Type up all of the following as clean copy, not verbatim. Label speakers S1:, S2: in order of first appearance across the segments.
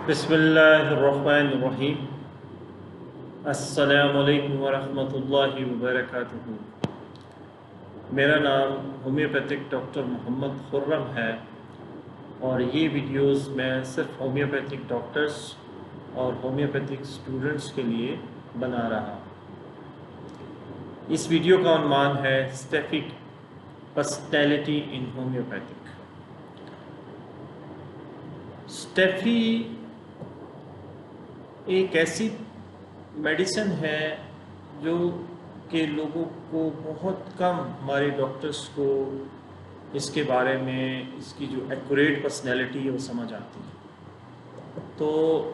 S1: بسم اللہ الرحمن الرحیم۔ السلام علیکم ورحمۃ اللہ وبرکاتہ۔ میرا نام ہومیوپیتھک ڈاکٹر محمد خرم ہے اور یہ ویڈیوز میں صرف ہومیوپیتھک ڈاکٹرز اور ہومیوپیتھک اسٹوڈنٹس کے لیے بنا رہا ہوں۔ اس ویڈیو کا عنوان ہے اسٹیفک پرسنالٹی ان ہومیوپیتھک۔ اسٹیفی ایک ایسی میڈیسن ہے جو کہ لوگوں کو بہت کم، ہمارے ڈاکٹرز کو اس کے بارے میں اس کی جو ایکوریٹ پرسنالٹی ہے وہ سمجھ آتی ہے۔ تو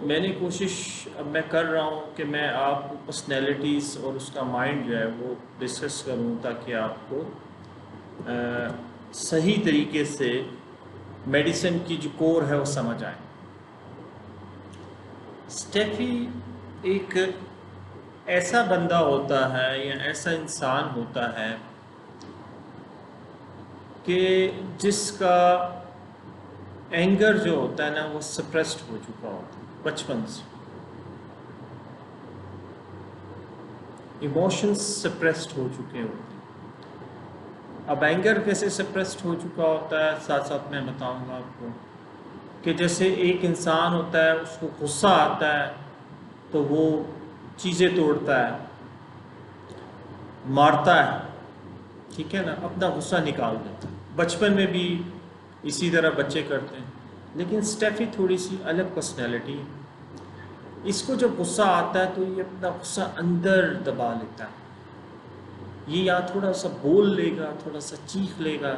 S1: میں نے کوشش اب میں کر رہا ہوں کہ میں آپ کو پرسنالٹیز اور اس کا مائنڈ جو ہے وہ ڈسکس کروں تاکہ آپ کو صحیح طریقے سے میڈیسن کی جو کور ہے وہ سمجھ آئے۔ اسٹیفی ایک ایسا بندہ ہوتا ہے یا ایسا انسان ہوتا ہے کہ جس کا اینگر جو ہوتا ہے نا وہ سپریسڈ ہو چکا ہوتا ہے بچپن سے، ایموشنز سپریسڈ ہو چکے ہوتے ہیں۔ اب اینگر کیسے سپریسڈ ہو چکا ہوتا ہے ساتھ ساتھ میں بتاؤں گا آپ کو کہ جیسے ایک انسان ہوتا ہے، اس کو غصہ آتا ہے تو وہ چیزیں توڑتا ہے، مارتا ہے، ٹھیک ہے نا، اپنا غصہ نکال دیتا ہے۔ بچپن میں بھی اسی طرح بچے کرتے ہیں، لیکن اسٹیفی تھوڑی سی الگ پرسنالٹی ہے۔ اس کو جب غصہ آتا ہے تو یہ اپنا غصہ اندر دبا لیتا ہے، یہ یا تھوڑا سا بول لے گا، تھوڑا سا چیخ لے گا،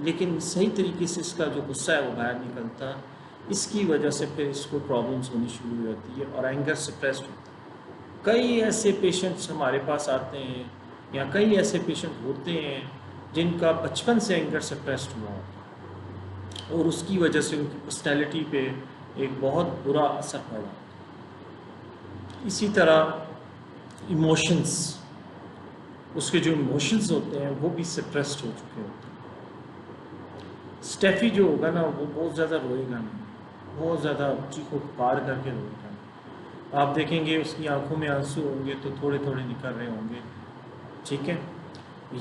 S1: لیکن صحیح طریقے سے اس کا جو غصہ ہے وہ باہر نکلتا ہے۔ اس کی وجہ سے پھر اس کو پرابلمس ہونی شروع ہو جاتی ہے اور اینگر سپریسڈ ہوتا ہے۔ کئی ایسے پیشنٹس ہمارے پاس آتے ہیں یا کئی ایسے پیشنٹ ہوتے ہیں جن کا بچپن سے اینگر سپریسڈ ہوا ہوتا ہے اور اس کی وجہ سے ان کی پرسنالٹی پہ ایک بہت برا اثر پڑا۔ اسی طرح ایموشنس، اس کے جو ایموشنز ہوتے ہیں وہ بھی سپریسڈ ہو چکے ہوتے ہیں۔ اسٹیفی جو ہوگا نا وہ بہت زیادہ روئے گا نہیں، بہت زیادہ چیخو پار کر کے روئے گا نہیں۔ آپ دیکھیں گے اس کی آنکھوں میں آنسو ہوں گے تو تھوڑے تھوڑے نکل رہے ہوں گے، ٹھیک ہے،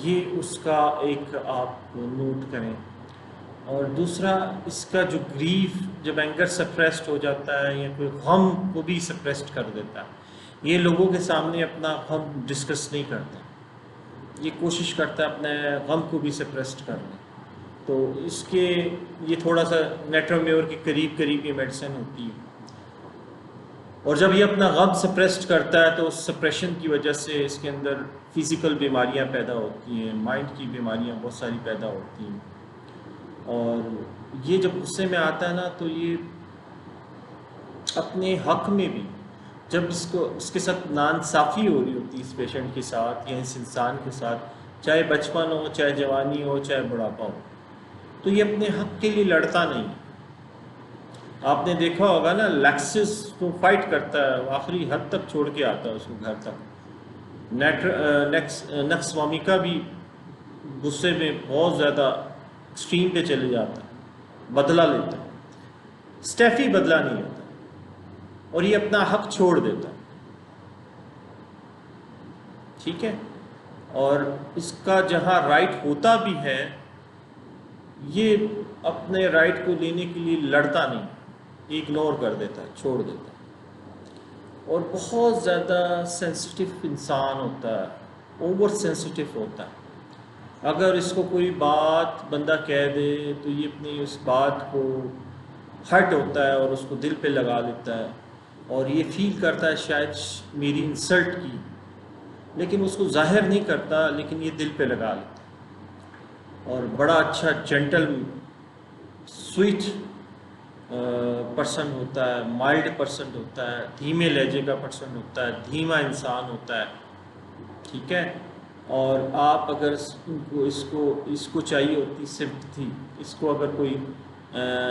S1: یہ اس کا ایک آپ نوٹ کریں۔ اور دوسرا اس کا جو گریف، جب اینگر سپریسڈ ہو جاتا ہے یا کوئی غم کو بھی سپریسڈ کر دیتا ہے، یہ لوگوں کے سامنے اپنا غم ڈسکس نہیں کرتا، یہ کوشش کرتا ہے اپنے غم کو بھی سپریسڈ کر لیں۔ تو اس کے یہ تھوڑا سا نیٹرومیور کے قریب قریب یہ میڈیسن ہوتی ہے۔ اور جب یہ اپنا غم سپریسڈ کرتا ہے تو اس سپریشن کی وجہ سے اس کے اندر فزیکل بیماریاں پیدا ہوتی ہیں، مائنڈ کی بیماریاں بہت ساری پیدا ہوتی ہیں۔ اور یہ جب غصے میں آتا ہے نا تو یہ اپنے حق میں بھی، جب اس کے ساتھ ناانصافی ہو رہی ہوتی ہے اس پیشنٹ کے ساتھ یا اس انسان کے ساتھ، چاہے بچپن ہو، چاہے جوانی ہو، چاہے بڑھاپا ہو، تو یہ اپنے حق کے لیے لڑتا نہیں۔ آپ نے دیکھا ہوگا نا، لیکسس تو فائٹ کرتا ہے، آخری حد تک چھوڑ کے آتا ہے اس کو گھر تک۔ نیکس وامیکا بھی غصے میں بہت زیادہ ایکسٹریم پہ چلے جاتا ہے، بدلہ لیتا ہے۔ اسٹیفی بدلہ نہیں لیتا اور یہ اپنا حق چھوڑ دیتا ہے، ٹھیک ہے۔ اور اس کا جہاں رائٹ ہوتا بھی ہے، یہ اپنے رائٹ کو لینے کے لیے لڑتا نہیں، اگنور کر دیتا ہے، چھوڑ دیتا ہے۔ اور بہت زیادہ سینسٹیو انسان ہوتا ہے، اوور سینسٹیو ہوتا ہے۔ اگر اس کو کوئی بات بندہ کہہ دے تو یہ اپنی اس بات کو ہرٹ ہوتا ہے اور اس کو دل پہ لگا لیتا ہے اور یہ فیل کرتا ہے شاید میری انسلٹ کی، لیکن اس کو ظاہر نہیں کرتا، لیکن یہ دل پہ لگا لیتا ہے۔ اور بڑا اچھا جنٹل سویٹ پرسن ہوتا ہے، مائلڈ پرسن ہوتا ہے، دھیمے لہجے کا پرسن ہوتا ہے، دھیما انسان ہوتا ہے، ٹھیک ہے۔ اور آپ اگر اس کو چاہیے ہوتی سمپتھی، اس کو اگر کوئی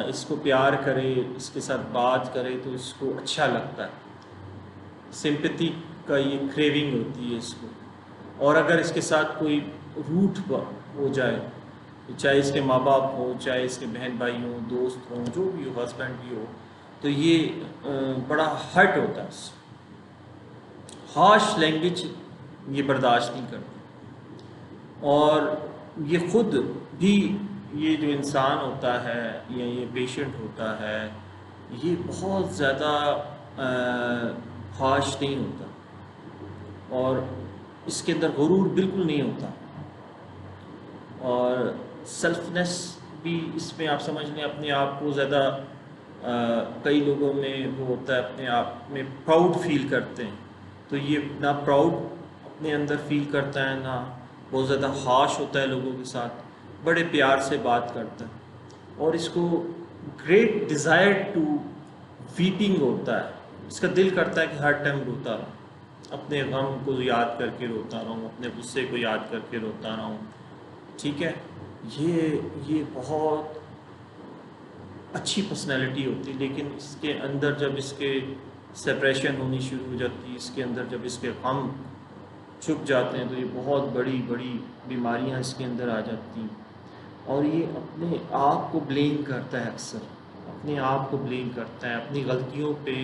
S1: اس کو پیار کرے، اس کے ساتھ بات کرے تو اس کو اچھا لگتا ہے، سمپتھی کا یہ کریونگ ہوتی ہے اس کو۔ اور اگر اس کے ساتھ کوئی روٹ ہو جائے، چاہے اس کے ماں باپ ہوں، چاہے اس کے بہن بھائی ہوں، دوست ہوں، جو بھی ہو، ہسبینڈ بھی ہو، تو یہ بڑا ہرٹ ہوتا ہے اس سے. ہارش لینگویج یہ برداشت نہیں کرتے. اور یہ خود بھی یہ جو انسان ہوتا ہے یا یہ پیشنٹ ہوتا ہے یہ بہت زیادہ ہارش نہیں ہوتا اور اس کے اندر غرور بالکل نہیں ہوتا. اور سیلفنس بھی اس میں آپ سمجھ لیں اپنے آپ کو زیادہ کئی لوگوں میں وہ ہوتا ہے اپنے آپ میں پراؤڈ فیل کرتے ہیں. تو یہ نہ پراؤڈ اپنے اندر فیل کرتا ہے نہ بہت زیادہ ہارش ہوتا ہے لوگوں کے ساتھ, بڑے پیار سے بات کرتا ہے. اور اس کو گریٹ ڈیزائر ٹو ویپنگ ہوتا ہے, اس کا دل کرتا ہے کہ ہر ٹائم روتا رہوں, اپنے غم کو یاد کر کے روتا رہوں, اپنے غصے کو یاد کر کے روتا رہوں. ٹھیک ہے, یہ بہت اچھی پرسنالٹی ہوتی, لیکن اس کے اندر جب اس کے سپریشن ہونی شروع ہو جاتی ہے, اس کے اندر جب اس کے غم چھپ جاتے ہیں تو یہ بہت بڑی بڑی بیماریاں اس کے اندر آ جاتی ہیں. اور یہ اپنے آپ کو بلیم کرتا ہے, اکثر اپنے آپ کو بلیم کرتا ہے, اپنی غلطیوں پہ,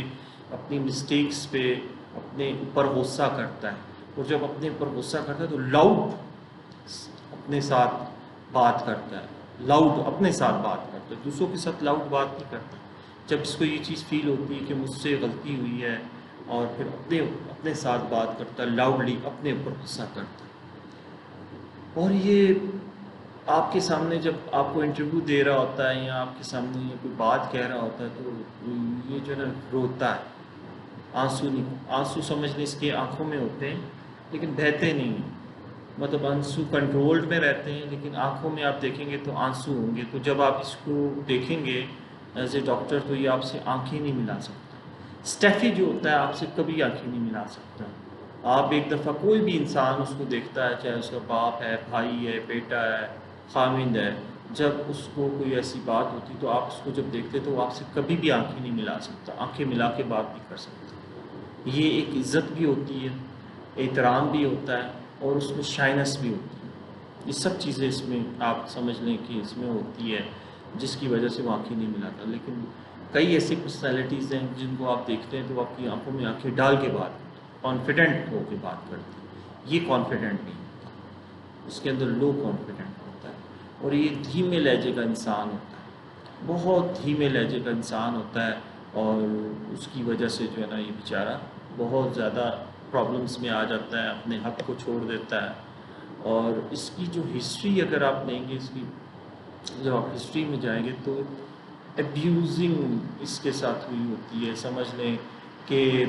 S1: اپنی مسٹیکس پہ اپنے اوپر غصہ کرتا ہے. اور جب اپنے اوپر غصہ کرتا ہے تو لاؤڈ اپنے ساتھ بات کرتا ہے, لاؤڈ اپنے ساتھ بات کرتا ہے, دوسروں کے ساتھ لاؤڈ بات نہیں کرتا. جب اس کو یہ چیز فیل ہوتی ہے کہ مجھ سے غلطی ہوئی ہے اور پھر اپنے ساتھ بات کرتا ہے, لاؤڈلی اپنے اوپر غصہ کرتا ہے. اور یہ آپ کے سامنے جب آپ کو انٹرویو دے رہا ہوتا ہے یا آپ کے سامنے یہ کوئی بات کہہ رہا ہوتا ہے تو یہ جو ہے نا روتا ہے, آنسو سمجھنے اس کے آنکھوں میں ہوتے ہیں لیکن بہتے نہیں ہیں, مطلب آنسو کنٹرولڈ میں رہتے ہیں لیکن آنکھوں میں آپ دیکھیں گے تو آنسو ہوں گے. تو جب آپ اس کو دیکھیں گے ایز اے ڈاکٹر تو یہ آپ سے آنکھیں نہیں ملا سکتا. اسٹیفی جو ہوتا ہے آپ سے کبھی آنکھیں نہیں ملا سکتا. آپ ایک دفعہ کوئی بھی انسان اس کو دیکھتا ہے, چاہے اس کا باپ ہے, بھائی ہے, بیٹا ہے, خاوند ہے, جب اس کو کوئی ایسی بات ہوتی تو آپ اس کو جب دیکھتے تو وہ آپ سے کبھی بھی آنکھیں نہیں ملا سکتا, آنکھیں ملا کے بات نہیں کر سکتا. یہ ایک عزت بھی ہوتی ہے, احترام بھی ہوتا ہے اور اس میں شائنس بھی ہوتی ہے. یہ سب چیزیں اس میں آپ سمجھ لیں کہ اس میں ہوتی ہے جس کی وجہ سے وہ آنکھیں نہیں ملاتا. لیکن کئی ایسی پرسنالٹیز ہیں جن کو آپ دیکھتے ہیں تو آپ کی آنکھوں میں آنکھیں ڈال کے بات کرتے, کانفیڈنٹ ہو کے بات کرتے ہیں. یہ کانفیڈنٹ نہیں ہوتا, اس کے اندر لو کانفیڈنٹ ہوتا ہے. اور یہ دھیمے لہجے کا انسان ہوتا ہے, بہت دھیمے لہجے کا انسان ہوتا ہے. اور اس کی وجہ سے جو ہے نا یہ بیچارہ بہت زیادہ پرابلمس میں آ جاتا ہے, اپنے حق کو چھوڑ دیتا ہے. اور اس کی جو ہسٹری اگر آپ لیں گے, اس کی جب آپ ہسٹری میں جائیں گے تو ابیوزنگ اس کے ساتھ ہوئی ہوتی ہے. سمجھ لیں کہ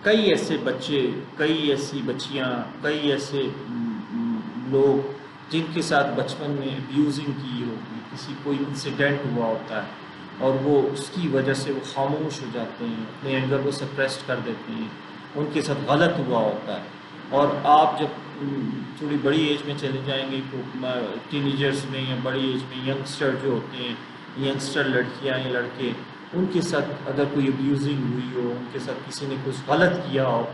S1: کئی ایسے بچے, کئی ایسی بچیاں, کئی ایسے لوگ جن کے ساتھ بچپن میں ابیوزنگ کی ہوگی, کسی کوئی انسیڈنٹ ہوا ہوتا ہے اور وہ اس کی وجہ سے وہ خاموش ہو جاتے ہیں, اپنے اینگر کو سپریسڈ کر دیتے ہیں, ان کے ساتھ غلط ہوا ہوتا ہے. اور آپ جب تھوڑی بڑی ایج میں چلے جائیں گے تو ٹین ایجرس میں یا بڑی ایج میں ینگسٹر جو ہوتے ہیں, ینگسٹر لڑکیاں یا لڑکے, ان کے ساتھ اگر کوئی ابیوزنگ ہوئی ہو, ان کے ساتھ کسی نے کچھ غلط کیا ہو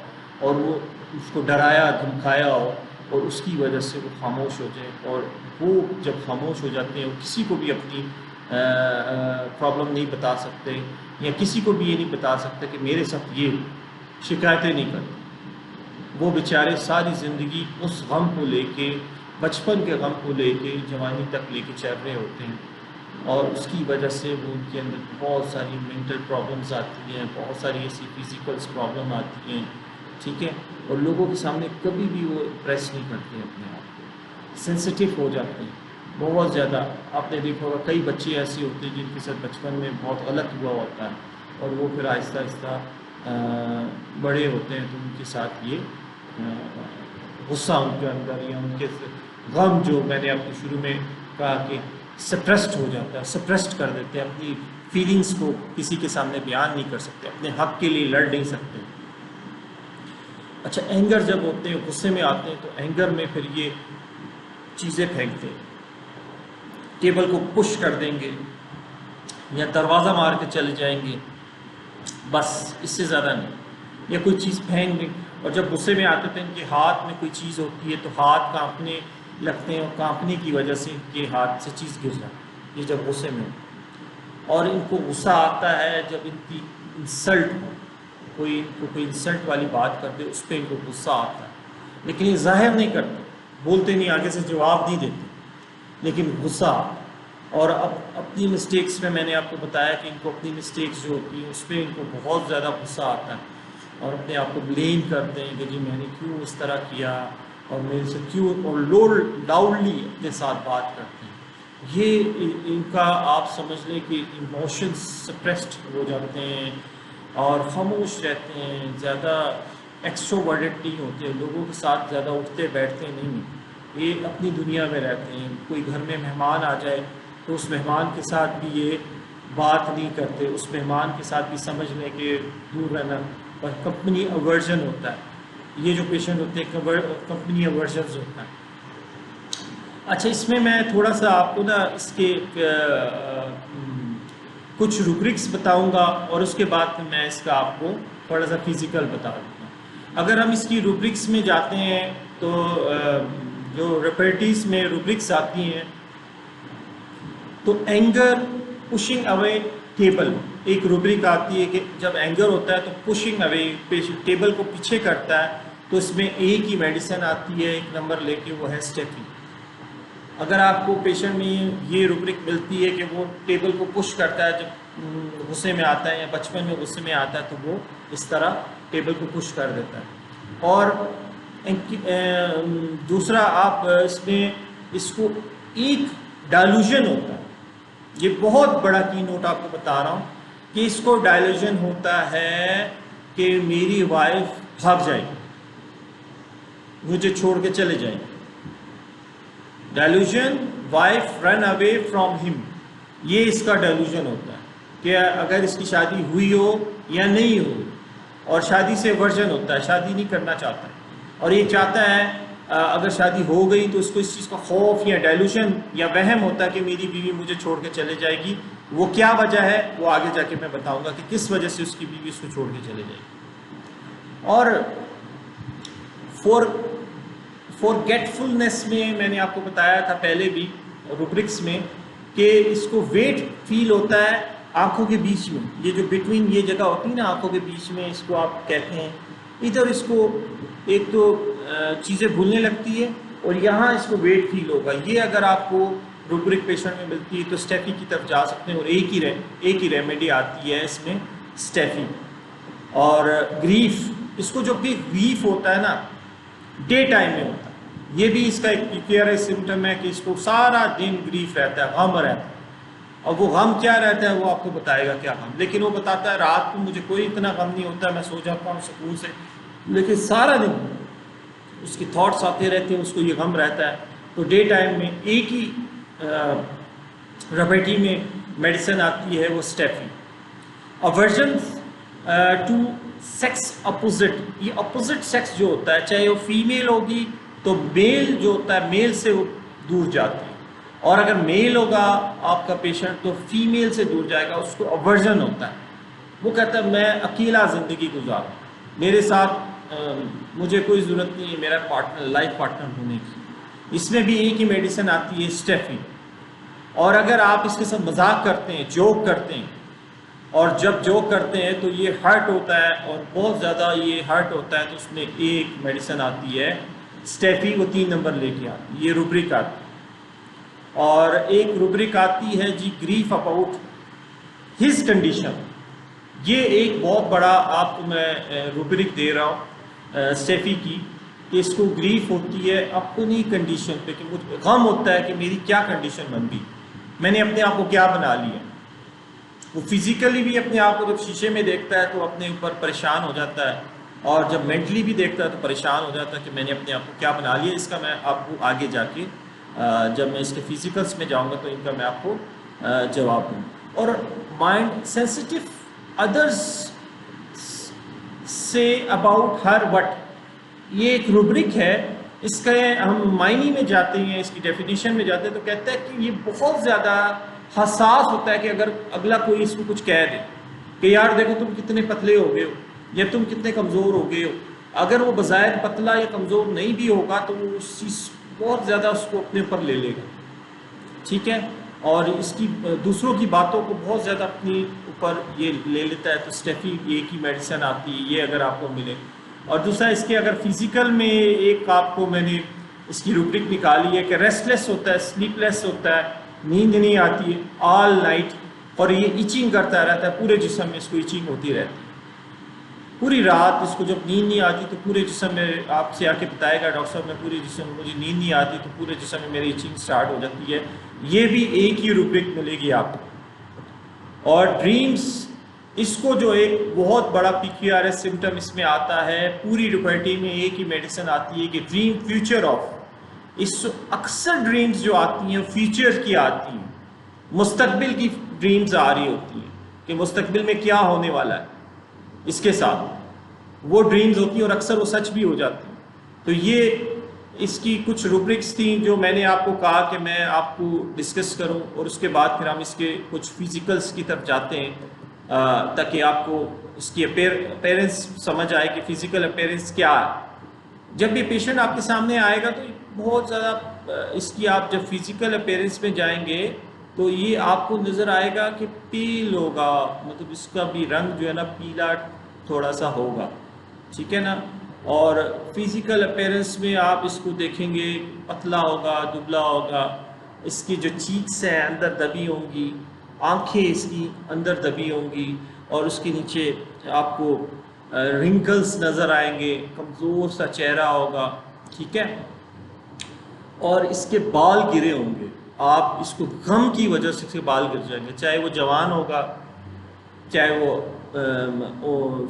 S1: اور وہ اس کو ڈرایا دھمکایا ہو اور اس کی وجہ سے وہ خاموش ہو جائیں, اور وہ جب خاموش ہو جاتے ہیں وہ کسی کو بھی اپنی پرابلم نہیں بتا سکتے یا کسی کو بھی یہ نہیں بتا سکتے کہ میرے ساتھ یہ شکایتیں نہیں کرتے. وہ بیچارے ساری زندگی اس غم کو لے کے, بچپن کے غم کو لے کے جوانی تک لے کے چل رہے ہوتے ہیں, اور اس کی وجہ سے وہ ان کے اندر بہت ساری مینٹل پرابلمز آتی ہیں, بہت ساری ایسی فزیکلس پرابلم آتی ہیں. ٹھیک ہے, اور لوگوں کے سامنے کبھی بھی وہ ایکسپریس نہیں کرتے اپنے آپ کو, سینسیٹیو ہو جاتے ہیں بہت زیادہ. آپ نے دیکھا ہوگا کئی بچے ایسے ہوتے ہیں جن کے ساتھ بچپن میں بہت غلط ہوا ہوتا ہے اور وہ پھر آہستہ آہستہ بڑے ہوتے ہیں تو ان کے ساتھ یہ غصہ ان کے اندر یا ان کے غم جو میں نے آپ کو شروع میں کہا کہ سپریسڈ ہو جاتا ہے, سپریسڈ کر دیتے ہیں, اپنی فیلنگس کو کسی کے سامنے بیان نہیں کر سکتے, اپنے حق کے لیے لڑ نہیں سکتے. اچھا, اینگر جب ہوتے ہیں, غصے میں آتے ہیں تو اینگر میں پھر یہ چیزیں پھینکتے ہیں, ٹیبل کو پش کر دیں گے یا دروازہ مار کے چلے جائیں گے, بس اس سے زیادہ نہیں, یا کوئی چیز پھینک دیں. اور جب غصے میں آتے تھے ان کے ہاتھ میں کوئی چیز ہوتی ہے تو ہاتھ کانپنے لگتے ہیں, اور کانپنے کی وجہ سے ان کے ہاتھ سے چیز گر جاتی ہے, یہ جب غصے میں ہوتے ہیں. اور ان کو غصہ آتا ہے جب ان کی انسلٹ ہو، کوئی ان کو کوئی انسلٹ والی بات کر دے، اس پہ ان کو غصہ آتا ہے، لیکن یہ ظاہر نہیں کرتے، بولتے نہیں، آگے سے جواب نہیں دیتے، لیکن غصہ. اور اب اپنی مسٹیکس میں نے آپ کو بتایا کہ ان کو اپنی مسٹیکس جو ہوتی ہیں اس پہ ان کو بہت زیادہ غصہ آتا ہے، اور اپنے آپ کو بلیم کرتے ہیں کہ جی میں نے کیوں اس طرح کیا، اور میرے سے کیوں، اور لاؤڈلی اپنے ساتھ بات کرتے ہیں. یہ ان کا آپ سمجھ لیں کہ ایموشنز سپریسڈ ہو جاتے ہیں اور خاموش رہتے ہیں، زیادہ ایکسٹروورٹڈ نہیں ہوتے، لوگوں کے ساتھ زیادہ اٹھتے بیٹھتے نہیں، یہ اپنی دنیا میں رہتے ہیں. کوئی گھر میں مہمان آ جائے تو اس مہمان کے ساتھ بھی یہ بات نہیں کرتے، اس مہمان کے ساتھ بھی سمجھ لیں کہ دور رہنا، اور کمپنی ایورژن ہوتا ہے. یہ جو پیشنٹ ہوتے ہیں کمپنی ایورژنز ہوتا ہے. اچھا، اس میں تھوڑا سا آپ کو نا اس کے کچھ روبرکس بتاؤں گا، اور اس کے بعد میں اس کا آپ کو تھوڑا سا فزیکل بتا دوں گا. اگر ہم اس کی روبرکس میں جاتے ہیں تو جو ریپرٹیز میں روبرکس آتی ہیں تو اینگر، پشنگ اوے ٹیبل ایک روبرک آتی ہے کہ جب اینگر ہوتا ہے تو پشنگ اوے ٹیبل کو پیچھے کرتا ہے، تو اس میں ایک ہی میڈیسن آتی ہے ایک نمبر لے کے، وہ ہے اسٹیفی. اگر آپ کو پیشنٹ میں یہ روبرک ملتی ہے کہ وہ ٹیبل کو پش کرتا ہے جب غصے میں آتا ہے یا بچپن میں غصے میں آتا ہے، تو وہ اس طرح ٹیبل کو پش کر دیتا ہے. اور دوسرا آپ اس میں اس کو ایک ڈائلوژن ہوتا ہے، یہ بہت بڑا کی نوٹ آپ کو بتا رہا ہوں کہ اس کو ڈائلوژن ہوتا ہے کہ میری وائف بھاگ جائے، مجھے چھوڑ کے چلے جائیں. ڈائلوژن، وائف رن اوے فرام ہم، یہ اس کا ڈائلوژن ہوتا ہے کہ اگر اس کی شادی ہوئی ہو یا نہیں ہوئی، اور شادی سے ورژن ہوتا ہے، شادی نہیں کرنا چاہتا ہے، اور یہ چاہتا ہے اگر شادی ہو گئی تو اس کو اس چیز کا خوف یا ڈائلوژن یا وہم ہوتا ہے کہ میری بیوی مجھے چھوڑ کے چلے جائے گی. وہ کیا وجہ ہے وہ آگے جا کے میں بتاؤں گا کہ کس وجہ سے اس کی بیوی اس کو چھوڑ کے چلے جائے گی. اور فورگیٹفلنس میں نے آپ کو بتایا تھا پہلے بھی روبرکس میں کہ اس کو ویٹ فیل ہوتا ہے آنکھوں کے بیچ میں، یہ جو بٹوین یہ جگہ ہوتی ہے نا آنکھوں کے بیچ میں، اس کو آپ کہتے ہیں ادھر. اس کو ایک تو چیزیں بھولنے لگتی ہے، اور یہاں اس کو ویٹ فیل ہوگا. یہ اگر آپ کو روبرک پیشنٹ میں ملتی ہے تو اسٹیفی کی طرف جا سکتے ہیں، اور ایک ہی ریمیڈی آتی ہے اس میں، اسٹیفی. اور گریف، اس کو جو بھی گریف ہوتا ہے نا ڈے ٹائم میں ہوتا ہے، یہ بھی اس کا ایک پیکیولر سمٹم ہے کہ اس کو سارا دن گریف رہتا ہے، غم رہتا ہے. اور وہ غم کیا رہتا ہے وہ آپ کو بتائے گا کیا غم، لیکن وہ بتاتا ہے رات کو مجھے کوئی اتنا غم نہیں ہوتا، میں سو جاتا ہوں سکون سے، لیکن سارا دن اس کی تھاٹس آتے رہتے ہیں، اس کو یہ غم رہتا ہے. تو ڈے ٹائم میں ایک ہی ریمیڈی میں میڈیسن آتی ہے، وہ اسٹیفی. اورژن ٹو سیکس اپوزٹ، یہ اپوزٹ سیکس جو ہوتا ہے چاہے وہ فیمیل ہوگی تو میل جو ہوتا ہے میل سے وہ دور جاتی ہے، اور اگر میل ہوگا آپ کا پیشنٹ تو فیمیل سے دور جائے گا، اس کو اورژن ہوتا ہے. وہ کہتا ہے میں اکیلا زندگی گزاروں، میرے ساتھ مجھے کوئی ضرورت نہیں ہے میرا پارٹنر، لائف پارٹنر ہونے کی. اس میں بھی ایک ہی میڈیسن آتی ہے، اسٹیفی. اور اگر آپ اس کے ساتھ مذاق کرتے ہیں، جوک کرتے ہیں، اور جب جوک کرتے ہیں تو یہ ہرٹ ہوتا ہے اور بہت زیادہ یہ ہرٹ ہوتا ہے، تو اس میں ایک میڈیسن آتی ہے اسٹیفی، وہ 3 نمبر لے کے آتی ہے، یہ روبرک آتی ہے. اور ایک روبرک آتی ہے جی گریف اباؤٹ ہز کنڈیشن، یہ ایک بہت بڑا آپ کو میں روبرک دے رہا ہوں اسٹیفی کی، کہ اس کو گریف ہوتی ہے اپنی کنڈیشن پہ، کہ مجھے غم ہوتا ہے کہ میری کیا کنڈیشن بن گئی، میں نے اپنے آپ کو کیا بنا لیا. وہ فزیکلی بھی اپنے آپ کو جب شیشے میں دیکھتا ہے تو اپنے اوپر پریشان ہو جاتا ہے، اور جب مینٹلی بھی دیکھتا ہے تو پریشان ہو جاتا ہے کہ میں نے اپنے آپ کو کیا بنا لیا. اس کا میں آپ کو آگے جا کے جب میں اس کے فزیکلس میں جاؤں گا تو ان کا میں آپ کو جواب دوں. اور مائنڈ سینسٹیو ادرس سے اباؤٹ ہر وٹ، یہ ایک روبرک ہے. اس کا ہم معنی میں جاتے ہیں، اس کی ڈیفینیشن میں جاتے ہیں تو کہتا ہے کہ یہ بہت زیادہ حساس ہوتا ہے کہ اگر اگلا کوئی اس کو کچھ کہہ دے کہ یار دیکھو تم کتنے پتلے ہو گئے ہو یا تم کتنے کمزور ہو گئے ہو، اگر وہ بظاہر پتلا یا کمزور نہیں بھی ہوگا تو وہ اس چیز بہت زیادہ اس کو اپنے اوپر لے لے گا. ٹھیک ہے. اور اس کی دوسروں کی باتوں کو بہت زیادہ اپنی اوپر یہ لے لیتا ہے، تو اسٹیفی ایک ہی میڈیسن آتی ہے، یہ اگر آپ کو ملے. اور دوسرا اس کے اگر فزیکل میں ایک آپ کو میں نے اس کی روبرک نکالی ہے کہ ریسٹ لیس ہوتا ہے، سلیپ لیس ہوتا ہے، نیند نہیں آتی ہے آل نائٹ، اور یہ ایچنگ کرتا رہتا ہے، پورے جسم میں اس کو ایچنگ ہوتی رہتی ہے پوری رات. اس کو جب نیند نہیں آتی تو پورے جسم میں آپ سے آ کے بتائے گا ڈاکٹر صاحب میں پورے جسم میں مجھے نیند نہیں آتی تو پورے جسم میں میری ایچنگ سٹارٹ ہو جاتی ہے. یہ بھی ایک ہی روبرک ملے گی آپ کو. اور ڈریمز، اس کو جو ایک بہت بڑا پی کیو آر ایس سمٹم اس میں آتا ہے، پوری ڈپرٹی میں ایک ہی میڈیسن آتی ہے کہ ڈریم فیوچر آف. اس اکثر ڈریمز جو آتی ہیں فیوچر کی آتی ہیں، مستقبل کی ڈریمز آ رہی ہوتی ہیں کہ مستقبل میں کیا ہونے والا ہے اس کے ساتھ، وہ ڈریمز ہوتی ہیں اور اکثر وہ سچ بھی ہو جاتی ہیں. تو یہ اس کی کچھ روبرکس تھیں جو میں نے آپ کو کہا کہ میں آپ کو ڈسکس کروں، اور اس کے بعد پھر ہم اس کے کچھ فزیکلس کی طرف جاتے ہیں تاکہ آپ کو اس کی اپیرنس سمجھ آئے کہ فزیکل اپیرنس کیا ہے. جب یہ پیشنٹ آپ کے سامنے آئے گا تو بہت زیادہ اس کی آپ جب فزیکل اپیرنس میں جائیں گے تو یہ آپ کو نظر آئے گا کہ پیل ہوگا، مطلب اس کا بھی رنگ جو ہے نا پیلا تھوڑا سا ہوگا، ٹھیک ہے نا. اور فزیکل اپیرنس میں آپ اس کو دیکھیں گے پتلا ہوگا، دبلا ہوگا، اس کی جو چیکس ہیں اندر دبی ہوں گی، آنکھیں اس کی اندر دبی ہوں گی، اور اس کے نیچے آپ کو رنکلز نظر آئیں گے، کمزور سا چہرہ ہوگا، ٹھیک ہے. اور اس کے بال گرے ہوں گے، آپ اس کو غم کی وجہ سے اس کے بال گر جائیں گے، چاہے وہ جوان ہوگا، چاہے وہ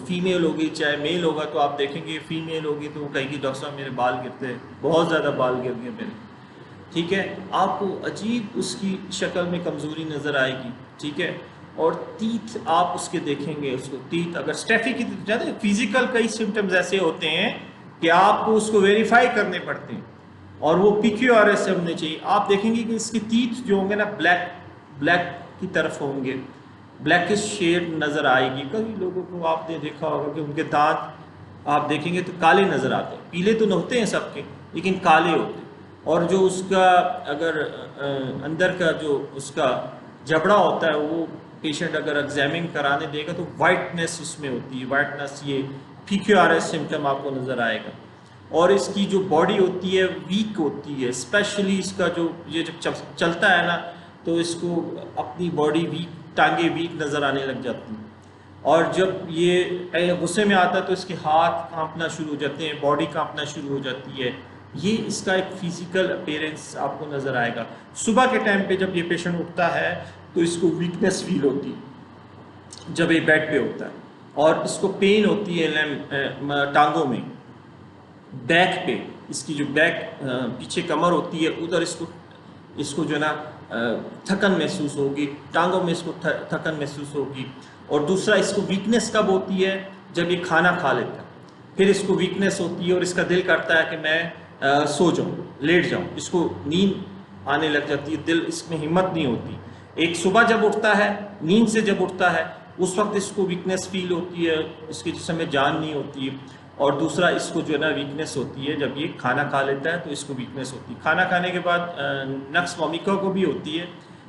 S1: فیمیل ہوگی، چاہے میل ہوگا. تو آپ دیکھیں گے فیمیل ہوگی تو وہ کہے گی ڈاکٹر صاحب میرے بال گرتے ہیں، بہت زیادہ بال گر گئے میرے، ٹھیک ہے. آپ کو عجیب اس کی شکل میں کمزوری نظر آئے گی، ٹھیک ہے. اور تیتھ آپ اس کے دیکھیں گے، اس کو تیتھ اگر اسٹیفی کی جاتے ہیں، فزیکل کئی سمٹمز ایسے ہوتے ہیں کہ آپ کو اس کو ویریفائی کرنے پڑتے ہیں اور وہ پی کیو آر ایس سے ہونے چاہیے. آپ دیکھیں گے کہ اس کے تیتھ جو ہوں گے نا بلیک کی طرف ہوں گے، بلیکش شیڈ نظر آئے گی. کئی لوگوں کو آپ نے دیکھا ہوگا کہ ان کے دانت آپ دیکھیں گے تو کالے نظر آتے ہیں، پیلے تو نہ ہوتے ہیں سب کے لیکن کالے ہوتے ہیں. اور جو اس کا اگر اندر کا جو اس کا جبڑا ہوتا ہے وہ پیشنٹ اگر ایگزامن کرانے دے گا تو وائٹنس اس میں ہوتی ہے، وائٹنس یہ پی کیو آر ایس سمٹم آپ کو نظر آئے گا. اور اس کی جو باڈی ہوتی ہے ویک ہوتی ہے، اسپیشلی اس کا جو یہ جب چلتا ہے نا تو اس کو اپنی باڈی ویک، ٹانگیں ویک نظر آنے لگ جاتی ہیں. اور جب یہ غصے میں آتا ہے تو اس کے ہاتھ کانپنا شروع ہو جاتے ہیں، باڈی کانپنا شروع ہو جاتی ہے. یہ اس کا ایک فزیکل اپیرنس آپ کو نظر آئے گا. صبح کے ٹائم پہ جب یہ پیشنٹ اٹھتا ہے تو اس کو ویکنس فیل ہوتی ہے جب یہ بیڈ پہ ہوتا ہے، اور اس کو پین ہوتی ہے ٹانگوں میں، بیک پہ، اس کی جو بیک پیچھے کمر ہوتی ہے ادھر اس کو جو ہے نا تھکن محسوس ہوگی، ٹانگوں میں اس کو تھکن محسوس ہوگی. اور دوسرا اس کو ویکنس کب ہوتی ہے؟ جب یہ کھانا کھا لیتا ہے پھر اس کو ویکنس ہوتی ہے اور اس کا دل کرتا ہے کہ میں سو جاؤں، لیٹ جاؤں، اس کو نیند آنے لگ جاتی ہے، دل اس میں ہمت نہیں ہوتی. ایک صبح جب اٹھتا ہے، نیند سے جب اٹھتا ہے اس وقت اس کو ویکنس فیل ہوتی ہے، اس کے جسم میں جان نہیں ہوتی ہے. اور دوسرا اس کو جو ہے نا ویکنس ہوتی ہے جب یہ کھانا کھا لیتا ہے تو اس کو ویکنس ہوتی ہے. کھانا کھانے کے بعد نقص وومیکا کو بھی ہوتی ہے،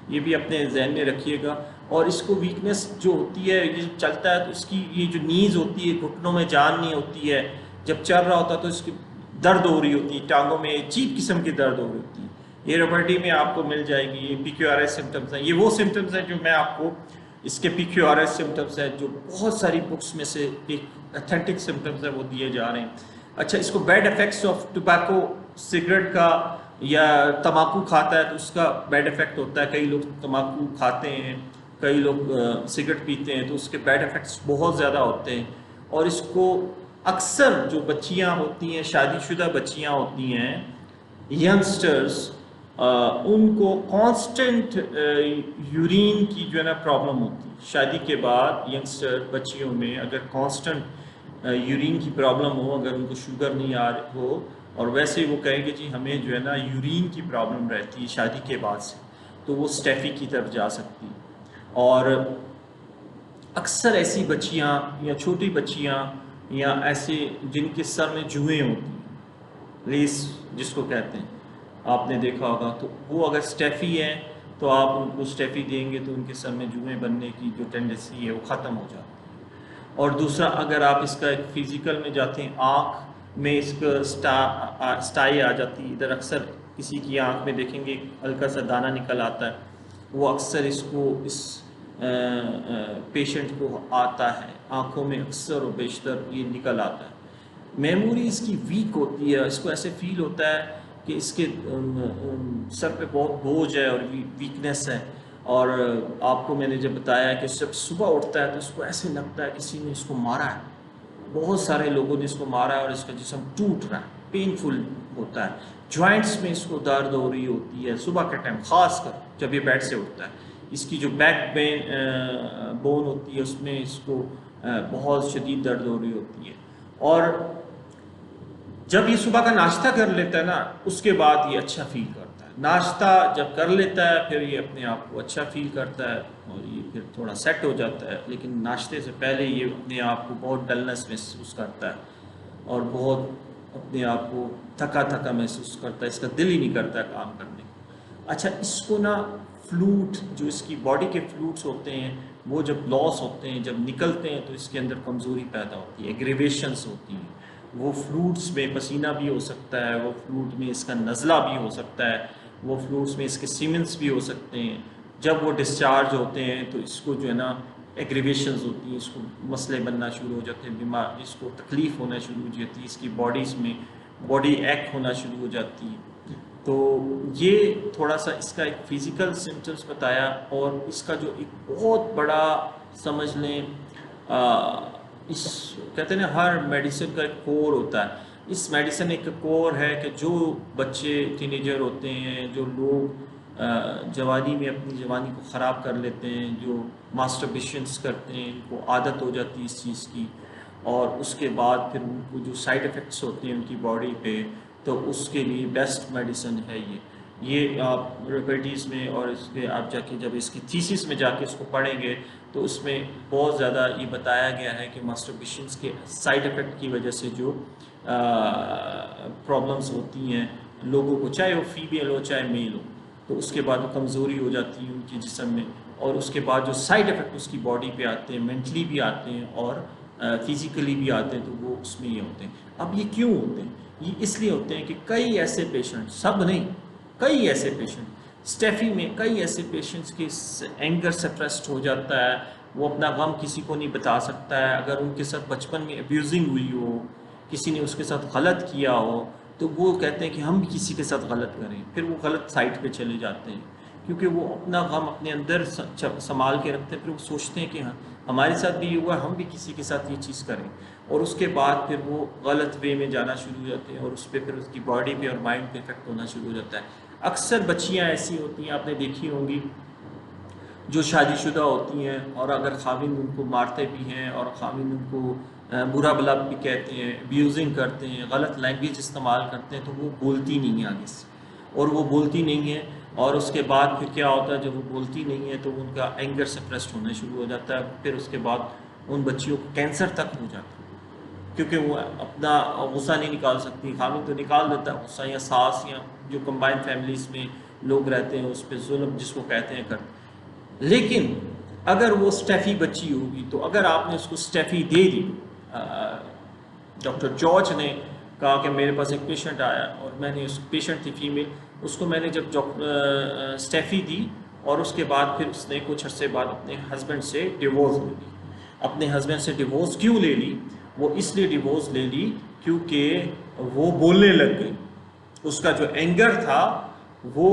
S1: یہ بھی اپنے ذہن میں رکھیے گا. اور اس کو ویکنس جو ہوتی ہے یہ چلتا ہے تو اس کی یہ جو نیز ہوتی ہے، گھٹنوں میں جان نہیں ہوتی ہے، جب چل رہا ہوتا تو اس کی درد ہو رہی ہوتی ہے، ٹانگوں میں عجیب قسم کی درد ہو رہی ہوتی ہے. یہ رپرٹی میں آپ کو مل جائے گی. یہ پی کیو آر ایس سمٹمس ہیں، یہ وہ سمٹمس ہیں جو میں آپ کو اس کے پی کیو آر ایس سمٹمس ہیں جو بہت ساری بکس میں سے ایک اتھینٹک سمٹمس ہیں وہ دیے جا رہے ہیں. اچھا، اس کو bad effects of tobacco, cigarette کا یا تمباکو کھاتا ہے تو اس کا بیڈ افیکٹ ہوتا ہے. کئی لوگ تمباکو کھاتے ہیں، کئی لوگ سگریٹ پیتے ہیں تو اس کے بیڈ افیکٹس بہت زیادہ ہوتے ہیں. اور اس کو اکثر جو بچیاں ہوتی ہیں، شادی شدہ بچیاں ہوتی ہیں، ینگسٹرز، ان کو کانسٹنٹ یورین کی جو ہے نا پرابلم ہوتی ہے. شادی کے بعد ینگسٹر بچیوں میں اگر کانسٹنٹ یورین کی پرابلم ہو، اگر ان کو شوگر نہیں آ ہو اور ویسے وہ کہیں کہ جی ہمیں جو ہے نا یورین کی پرابلم رہتی ہے شادی کے بعد سے، تو وہ اسٹیفی کی طرف جا سکتی ہے. اور اکثر ایسی بچیاں یا چھوٹی بچیاں یا ایسے جن کے سر میں جوئیں ہوتی ہیں، لیس جس کو کہتے ہیں، آپ نے دیکھا ہوگا، تو وہ اگر اسٹیفی ہے تو آپ ان کو اسٹیفی دیں گے تو ان کے سر میں جوئیں بننے کی جو ٹینڈنسی ہے وہ ختم ہو جاتی ہے۔ اور دوسرا اگر آپ اس کا ایک فزیکل میں جاتے ہیں، آنکھ میں اس کا اسٹائی آ جاتی ہے، ادھر اکثر کسی کی آنکھ میں دیکھیں گے ہلکا سا دانہ نکل آتا ہے، وہ اکثر اس پیشنٹ کو آتا ہے، آنکھوں میں اکثر و بیشتر یہ نکل آتا ہے۔ میموری اس کی ویک ہوتی ہے، اس کو ایسے فیل ہوتا ہے کہ اس کے سر پہ بہت بوجھ ہے اور ویکنیس ہے، اور آپ کو میں نے جب بتایا کہ جب صبح اٹھتا ہے تو اس کو ایسے لگتا ہے کسی نے اس کو مارا ہے، بہت سارے لوگوں نے اس کو مارا ہے اور اس کا جسم ٹوٹ رہا ہے، پینفل ہوتا ہے، جوائنٹس میں اس کو درد ہو رہی ہوتی ہے صبح کے ٹائم، خاص کر جب یہ بیڈ سے اٹھتا ہے، اس کی جو بیک بون ہوتی ہے اس میں اس کو بہت شدید درد ہو رہی ہوتی ہے۔ اور جب یہ صبح کا ناشتہ کر لیتا ہے نا، اس کے بعد یہ اچھا فیل کرتا ہے، ناشتہ جب کر لیتا ہے پھر یہ اپنے آپ کو اچھا فیل کرتا ہے اور یہ پھر تھوڑا سیٹ ہو جاتا ہے، لیکن ناشتے سے پہلے یہ اپنے آپ کو بہت ڈلنس محسوس کرتا ہے اور بہت اپنے آپ کو تھکا تھکا محسوس کرتا ہے، اس کا دل ہی نہیں کرتا ہے کام کرنے کا۔ اچھا، اس کو نا فلوٹ، جو اس کی باڈی کے فلوٹس ہوتے ہیں وہ جب لاس ہوتے ہیں، جب نکلتے ہیں تو اس کے اندر کمزوری پیدا ہوتی ہے، ایگریویشنس ہوتی ہیں، وہ فلوٹس میں پسینہ بھی ہو سکتا ہے، وہ فلوٹ میں اس کا نزلہ بھی ہو سکتا ہے، وہ فلوٹس میں اس کے سیمنس بھی ہو سکتے ہیں۔ جب وہ ڈسچارج ہوتے ہیں تو اس کو جو ہے نا ایگریویشنز ہوتی ہیں، اس کو مسئلے بننا شروع ہو جاتے ہیں، بیمار اس کو تکلیف ہونا شروع ہو جاتی ہے، اس کی باڈیز میں باڈی ایک ہونا شروع ہو جاتی ہے۔ تو یہ تھوڑا سا اس کا ایک فزیکل سمپٹمس بتایا، اور اس کا جو ایک بہت بڑا سمجھ لیں اس کہتے ہیں نا ہر میڈیسن کا ایک کور ہوتا ہے، اس میڈیسن ایک کور ہے کہ جو بچے ٹینیجر ہوتے ہیں، جو لوگ جوانی میں اپنی جوانی کو خراب کر لیتے ہیں، جو ماسٹربیشنس کرتے ہیں، ان کو عادت ہو جاتی ہے اس چیز کی، اور اس کے بعد پھر ان کو جو سائیڈ افیکٹس ہوتے ہیں ان کی باڈی پہ، تو اس کے لیے بیسٹ میڈیسن ہے یہ آپ ریپیٹیز میں اور اس کے آپ جا کے جب اس کی تھیسس میں جا کے اس کو پڑھیں گے تو اس میں بہت زیادہ یہ بتایا گیا ہے کہ ماسٹربیشنس کے سائیڈ افیکٹ کی وجہ سے جو پرابلمس ہوتی ہیں لوگوں کو، چاہے وہ فیمیل ہو چاہے میل ہو، تو اس کے بعد وہ کمزوری ہو جاتی ہے ان کے جسم میں، اور اس کے بعد جو سائیڈ افیکٹ اس کی باڈی پہ آتے ہیں، مینٹلی بھی آتے ہیں اور فزیکلی بھی آتے ہیں، تو وہ اس میں یہ ہوتے ہیں۔ اب یہ کیوں ہوتے ہیں؟ یہ اس لیے ہوتے ہیں کہ کئی ایسے پیشنٹ، سب نہیں، کئی ایسے پیشنٹ اسٹیفی میں، کئی ایسے پیشنٹس کے اینگر سپریسڈ ہو جاتا ہے، وہ اپنا غم کسی کو نہیں بتا سکتا ہے، اگر ان کے ساتھ بچپن میں ابیوزنگ ہوئی ہو، کسی نے اس کے ساتھ غلط کیا ہو، تو وہ کہتے ہیں کہ ہم بھی کسی کے ساتھ غلط کریں، پھر وہ غلط سائٹ پہ چلے جاتے ہیں، کیونکہ وہ اپنا غم اپنے اندر سنبھال کے رکھتے ہیں، پھر وہ سوچتے ہیں کہ ہاں ہمارے ساتھ بھی یہ ہوا، ہم بھی کسی کے ساتھ یہ چیز کریں، اور اس کے بعد پھر وہ غلط وے میں جانا شروع ہو جاتے ہیں، اور اس پہ پھر اس کی باڈی پہ اور مائنڈ پہ افیکٹ ہونا شروع ہو جاتا ہے۔ اکثر بچیاں ایسی ہوتی ہیں، آپ نے دیکھی ہوں گی، جو شادی شدہ ہوتی ہیں، اور اگر خاوند ان کو مارتے بھی ہیں اور خاوند ان کو برا بلا بھی کہتے ہیں، ابیوزنگ کرتے ہیں، غلط لینگویج استعمال کرتے ہیں، تو وہ بولتی نہیں ہیں آگے سے، اور وہ بولتی نہیں ہیں، اور اس کے بعد پھر کیا ہوتا ہے، جب وہ بولتی نہیں ہے تو ان کا اینگر سپریسڈ ہونا شروع ہو جاتا ہے، پھر اس کے بعد ان بچیوں کو کینسر تک ہو جاتا ہے، کیونکہ وہ اپنا غصہ نہیں نکال سکتی، خاوند تو نکال دیتا ہے غصہ، یا ساس یا جو کمبائنڈ فیملیز میں لوگ رہتے ہیں اس پہ ظلم جس کو کہتے ہیں کرتے۔ لیکن اگر وہ اسٹیفی بچی ہوگی، تو اگر آپ نے اس کو اسٹیفی دے دی، ڈاکٹر جارج نے کہا کہ میرے پاس ایک پیشنٹ آیا، اور میں نے اس پیشنٹ تھی فیمیل، اس کو میں نے جب اسٹیفی دی، اور اس کے بعد پھر اس نے کچھ عرصے بعد اپنے ہسبینڈ سے ڈیورس لے لی۔ اپنے ہسبینڈ سے ڈیورس کیوں لے لی؟ وہ اس لیے ڈیورس لے لی کیونکہ وہ بولنے لگ گئی، اس کا جو اینگر تھا وہ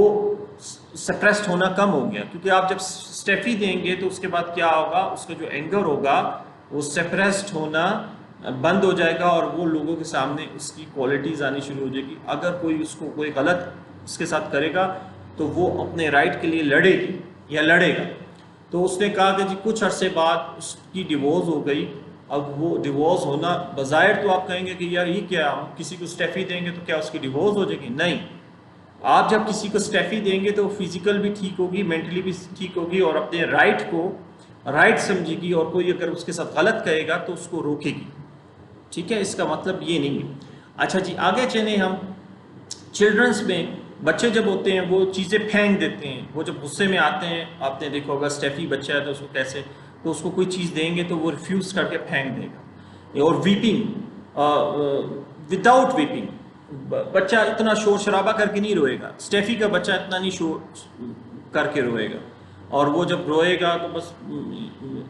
S1: سپریسڈ ہونا کم ہو گیا، کیونکہ آپ جب اسٹیفی دیں گے تو اس کے بعد کیا ہوگا، اس کا جو اینگر ہوگا وہ سپریسڈ ہونا بند ہو جائے گا، اور وہ لوگوں کے سامنے اس کی کوالٹیز آنی شروع ہو جائے گی۔ اگر کوئی اس کو کوئی غلط اس کے ساتھ کرے گا تو وہ اپنے رائٹ کے لیے لڑے گی یا لڑے گا۔ تو اس نے کہا کہ جی کچھ عرصے بعد اس کی ڈیورس ہو گئی۔ اب وہ ڈیورس ہونا بظاہر تو آپ کہیں گے کہ یار یہ کیا، ہم کسی کو اسٹیفی دیں گے تو کیا اس کی ڈیورس ہو جائے گی؟ نہیں، آپ جب کسی کو اسٹیفی دیں گے تو فزیکل بھی ٹھیک ہوگی، مینٹلی بھی ٹھیک ہوگی، اور اپنے رائٹ کو رائٹ سمجھے گی، اور کوئی اگر اس کے ساتھ غلط کہے گا تو اس کو روکے گی۔ ٹھیک ہے، اس کا مطلب یہ نہیں ہے۔ اچھا جی، آگے چلیں ہم چلڈرنس میں بچے جب ہوتے ہیں وہ چیزیں پھینک دیتے ہیں، وہ جب غصے میں آتے ہیں، آپ نے دیکھو اگر اسٹیفی بچہ ہے تو اس کو کیسے، تو اس کو کوئی چیز دیں گے تو وہ ریفیوز کر کے پھینک دے گا. اور ویپنگ، وداؤٹ ویپنگ بچہ اتنا شور شرابہ کر کے نہیں روئے گا، اسٹیفی کا بچہ اتنا نہیں شور کر کے روئے گا، اور وہ جب روئے گا تو بس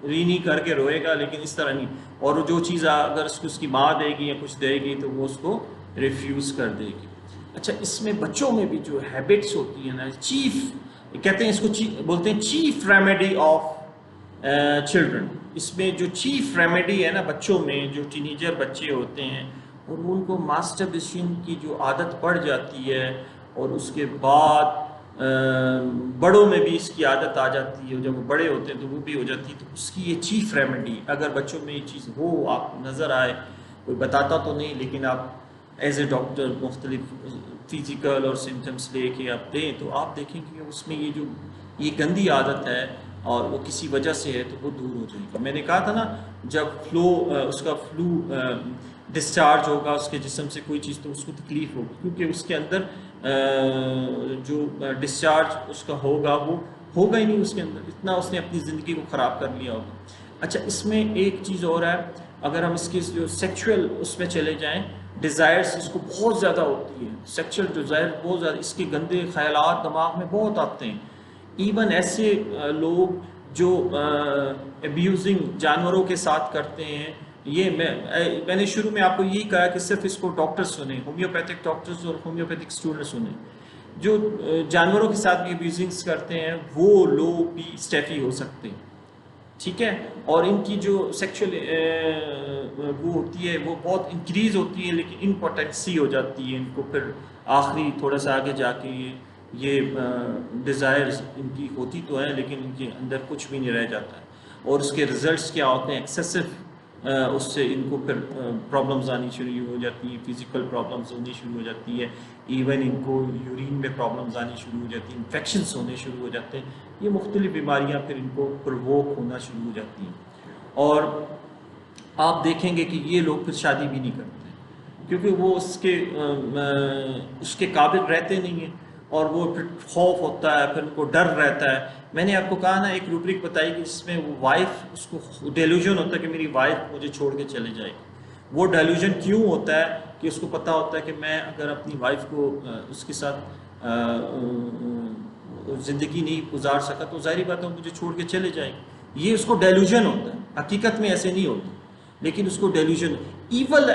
S1: رینی کر کے روئے گا، لیکن اس طرح نہیں. اور جو چیز اگر اس کی ماں دے گی یا کچھ دے گی تو وہ اس کو ریفیوز کر دے گی. اچھا، اس میں بچوں میں بھی جو ہیبٹس ہوتی ہیں نا، چیف کہتے ہیں اس کو، بولتے ہیں چیف ریمیڈی آف چلڈرن. اس میں جو چیف ریمیڈی ہے نا بچوں میں، جو ٹینیجر بچے ہوتے ہیں اور ان کو ماسٹربیشن کی جو عادت پڑ جاتی ہے، اور اس کے بعد بڑوں میں بھی اس کی عادت آ جاتی ہے، جب وہ بڑے ہوتے ہیں تو وہ بھی ہو جاتی ہے، تو اس کی یہ چیف ریمیڈی اگر بچوں میں یہ چیز ہو، آپ کو نظر آئے، کوئی بتاتا تو نہیں لیکن آپ ایز اے ڈاکٹر مختلف فزیکل اور سمٹمس لے کے آپ دیں، تو آپ دیکھیں کہ اس میں یہ گندی عادت ہے اور وہ کسی وجہ سے ہے تو وہ دور ہو جائے گی. میں نے کہا تھا نا، جب اس کا فلو ڈسچارج ہوگا اس کے جسم سے کوئی چیز تو اس کو تکلیف ہوگی، کیونکہ اس کے اندر جو ڈسچارج اس کا ہوگا وہ ہوگا ہی نہیں اس کے اندر، اتنا اس نے اپنی زندگی کو خراب کر لیا ہوگا. اچھا، اس میں ایک چیز اور ہے، اگر ہم اس کی جو سیکچول اس میں چلے جائیں، ڈیزائرس اس کو بہت زیادہ ہوتی ہے، سیکچول ڈیزائر بہت زیادہ، اس کے گندے خیالات دماغ میں بہت آتے ہیں. ایون ایسے لوگ جو ابیوزنگ جانوروں کے ساتھ کرتے ہیں، یہ میں نے شروع میں آپ کو یہی کہا کہ صرف اس کو ڈاکٹر سنیں، ہومیوپیتھک ڈاکٹرز اور ہومیوپیتھک اسٹوڈنٹ سنیں. جو جانوروں کے ساتھ بھی ابیوزنگس کرتے ہیں وہ لوگ بھی اسٹیفی ہو سکتے ہیں، ٹھیک ہے. اور ان کی جو سیکچول وہ ہوتی ہے وہ بہت انکریز ہوتی ہے، لیکن امپوٹنسی ہو جاتی ہے ان کو، پھر آخری تھوڑا سا آگے جا کے یہ ڈیزائرز ان کی ہوتی تو ہیں لیکن ان کے اندر کچھ بھی نہیں رہ جاتا ہے. اور اس کے رزلٹس کیا ہوتے ہیں، ایکسیسو اس سے ان کو پھر پرابلمز آنی شروع ہو جاتی ہیں، فزیکل پرابلمز ہونی شروع ہو جاتی ہے، ایون ان کو یورین میں پرابلمز آنی شروع ہو جاتی ہیں، انفیکشنس ہونے شروع ہو جاتے ہیں، یہ مختلف بیماریاں پھر ان کو پرووک ہونا شروع ہو جاتی ہیں. اور آپ دیکھیں گے کہ یہ لوگ پھر شادی بھی نہیں کرتے کیونکہ وہ اس کے قابل رہتے نہیں ہیں، اور وہ پھر خوف ہوتا ہے، پھر ان کو ڈر رہتا ہے. میں نے آپ کو کہا نا، ایک روبرک بتائی کہ جس میں وہ وائف، اس کو ڈیلوژن ہوتا ہے کہ میری وائف مجھے چھوڑ کے چلے جائے گی. وہ ڈیلوژن کیوں ہوتا ہے کہ اس کو پتہ ہوتا ہے کہ میں اگر اپنی وائف کو اس کے ساتھ زندگی نہیں گزار سکا تو ظاہری بات ہے مجھے چھوڑ کے چلے جائے گی. یہ اس کو ڈیلوژن ہوتا ہے، حقیقت میں ایسے نہیں ہوتا لیکن اس کو ڈیلوژن، ایول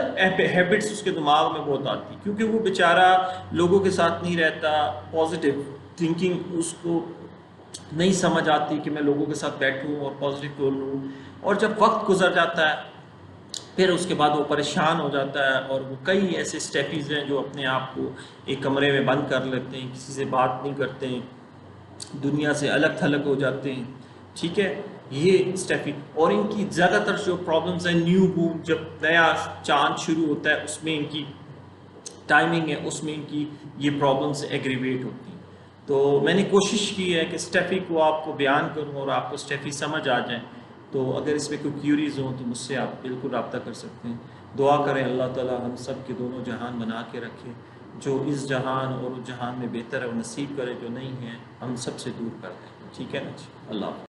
S1: ہیبٹس اس کے دماغ میں بہت آتی کیونکہ وہ بیچارہ لوگوں کے ساتھ نہیں رہتا، پازیٹیو تھنکنگ اس کو نہیں سمجھ آتی کہ میں لوگوں کے ساتھ بیٹھوں اور پازیٹیو بولوں. اور جب وقت گزر جاتا ہے پھر اس کے بعد وہ پریشان ہو جاتا ہے، اور وہ کئی ایسے اسٹیپیز ہیں جو اپنے آپ کو ایک کمرے میں بند کر لیتے ہیں، کسی سے بات نہیں کرتے ہیں، دنیا سے الگ تھلگ ہو جاتے ہیں، ٹھیک ہے. یہ اسٹیفی، اور ان کی زیادہ تر جو پرابلمس ہیں، نیو بورن جب نیا چاند شروع ہوتا ہے اس میں ان کی ٹائمنگ ہے، اس میں ان کی یہ پرابلمس ایگریویٹ ہوتی ہیں. تو میں نے کوشش کی ہے کہ اسٹیفی کو آپ کو بیان کروں اور آپ کو اسٹیفی سمجھ آ جائیں. تو اگر اس میں کوئی کیوریز ہوں تو مجھ سے آپ بالکل رابطہ کر سکتے ہیں. دعا کریں اللہ تعالیٰ ہم سب کے دونوں جہان بنا کے رکھے، جو اس جہان اور اس جہان میں بہتر ہے وہ نصیب کرے، جو نہیں ہے ہم سب سے دور کر دیں. ٹھیک ہے نا جی، اللہ حافظ.